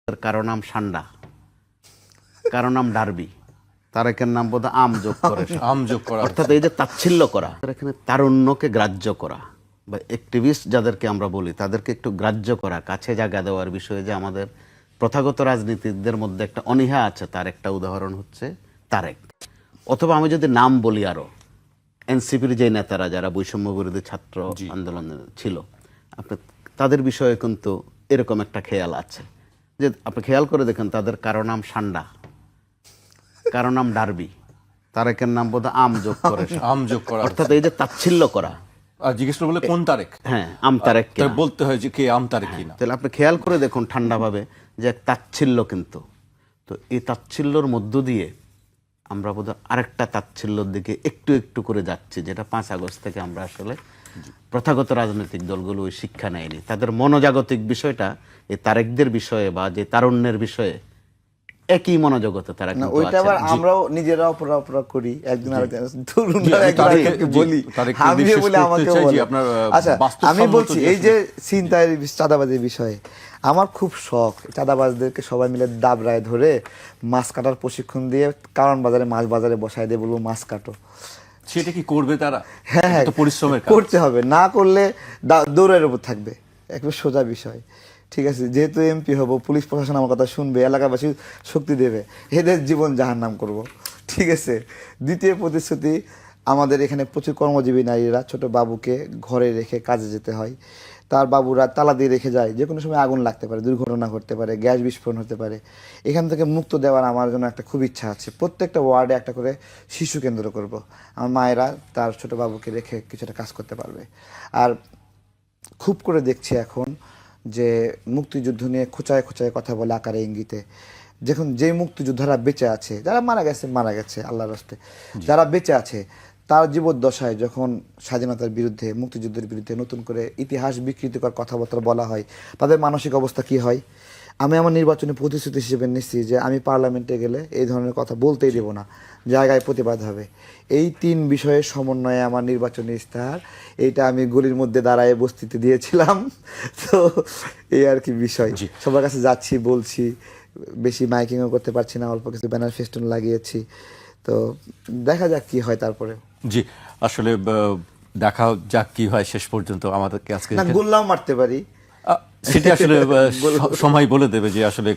কারো নাম সান্ডা, কারো নাম ডার্বি, তারেকের নাম বোধ আম যোগ করে আম যোগ করা অর্থাৎ এই যে তাচ্ছিল্য করা, এখানে তারুণ্যকে গ্রাহ্য করা বা অ্যাক্টিভিস্ট যাদেরকে আমরা বলি তাদেরকে একটু গ্রাহ্য করা, কাছে জায়গা দেওয়ার বিষয়ে যে আমাদের প্রথাগত রাজনীতিকদের মধ্যে একটা অনীহা আছে, তার একটা উদাহরণ হচ্ছে তারেক। অথবা আমি যদি নাম বলি আরো এনসিপির যে নেতারা যারা বৈষম্য বিরোধী ছাত্র আন্দোলনে ছিল, আপনি তাদের বিষয়ে কিন্তু এরকম একটা খেয়াল আছে যে আপনি খেয়াল করে দেখেন তাদের কারো নাম সান্ডা, কারো নাম ডার্বি, তারেকের নাম বোধ আম যোগ করে আম যোগ করা অর্থাৎ এই যে তাচ্ছিল্য করা। আর জিজ্ঞেস করে বলে কোন তারেক, হ্যাঁ আম তারেক তাই বলতে হয় যে কে আম তারেক কিনা। তাহলে আপনি খেয়াল করে দেখুন ঠান্ডাভাবে যে এক তাচ্ছিল্য, কিন্তু তো এই তাচ্ছিল্যর মধ্য দিয়ে আমরা বোধহয় আরেকটা তাচ্ছিল্যর দিকে একটু একটু করে যাচ্ছি, যেটা 5 আগস্ট থেকে আমরা আসলে প্রথাগত রাজনৈতিক দলগুলো ওই শিক্ষা নেয়নি। তাদের মনোজাগতিক বিষয়টা এই তারেকদের বিষয়ে বা যে তারুণ্যের বিষয়ে একই মনোজগতে তারা না, কিন্তু ওইটা আছে। আবার আমরাও নিজেরা অপরাধ করি, একজন আরেকজন তরুণরা আমি একজন আরেকজনকে বলি, তারেককে আমিও নিঃশেষ বলি করতে আমাকে চাই যে বলে। আপনার আচ্ছা, বাস্তবসম্মত আমি বলছি যে এই যে ছিনতাইয়ের চাঁদাবাজির বিষয়ে আমার খুব শখ, চাঁদাবাজদেরকে সবাই মিলে দাবরায় ধরে মাছ কাটার প্রশিক্ষণ দিয়ে কারণ বাজারে মাছ বাজারে বসায় দিয়ে বলবো মাছ কাটো। সেটা কি করবে তারা? হ্যাঁ হ্যাঁ, এটা তো পরিশ্রমের কাজ। করতে হবে, না করলে দৌড়ের উপর থাকবে, একটা সোজা বিষয়। ঠিক আছে, যেহেতু এমপি হব, পুলিশ প্রশাসন আমার কথা শুনবে, এলাকাবাসী শক্তি দেবে, এদের জীবন জাহান্নাম করব। ঠিক আছে। দ্বিতীয় প্রতিশ্রুতি, আমাদের এখানে প্রচুর কর্মজীবী নারীরা ছোট বাবুকে ঘরে রেখে কাজে যেতে হয়, তার বাবুরা তালা দিয়ে রেখে যায়, যে কোনো সময় আগুন লাগতে পারে, দুর্ঘটনা ঘটতে পারে, গ্যাস বিস্ফোরণ হতে পারে। এখান থেকে মুক্ত দেওয়ার আমার জন্য একটা খুব ইচ্ছা আছে। প্রত্যেকটা ওয়ার্ডে একটা করে শিশু কেন্দ্র করব, আমার মায়েরা তার ছোট বাবুকে রেখে কিছুটা কাজ করতে পারবে। আর খুব করে দেখছি এখন যে মুক্তিযুদ্ধ নিয়ে খোঁচায় খোঁচায় কথা বলে আকারে ইঙ্গিতে, যখন যে মুক্তিযোদ্ধারা বেঁচে আছে, যারা মারা গেছে আল্লাহর রাস্তে, যারা বেঁচে আছে তার জীবদ্দশায় যখন স্বাধীনতার বিরুদ্ধে, মুক্তিযুদ্ধের বিরুদ্ধে নতুন করে ইতিহাস বিকৃতিকর কথাবার্তা বলা হয়, তাদের মানসিক অবস্থা কি হয়? আমি আমার নির্বাচনী প্রতিশ্রুতি হিসেবে নিচ্ছি যে আমি পার্লামেন্টে গেলে এই ধরনের কথা বলতেই দেব না, জায়গায় প্রতিবাদ হবে। এই 3 বিষয়ের সমন্বয়ে আমার নির্বাচনী ইস্তাহার, এইটা আমি গলির মধ্যে দাঁড়ায় বস্তিতে দিয়েছিলাম। তো এই আর কি বিষয়, সবার কাছে যাচ্ছি, বলছি, বেশি মাইকিংও করতে পারছি না, অল্প কিছু ব্যানার ফেস্টুন লাগিয়েছি। তো দেখা যাক কি হয় তারপরে। জি, আসলে দেখা যাক কি হয় শেষ পর্যন্ত। আমাদেরকে আজকে না, গোল্লাও মারতে পারি, সেটা আসলে সময় বলে দেবে যে আসলে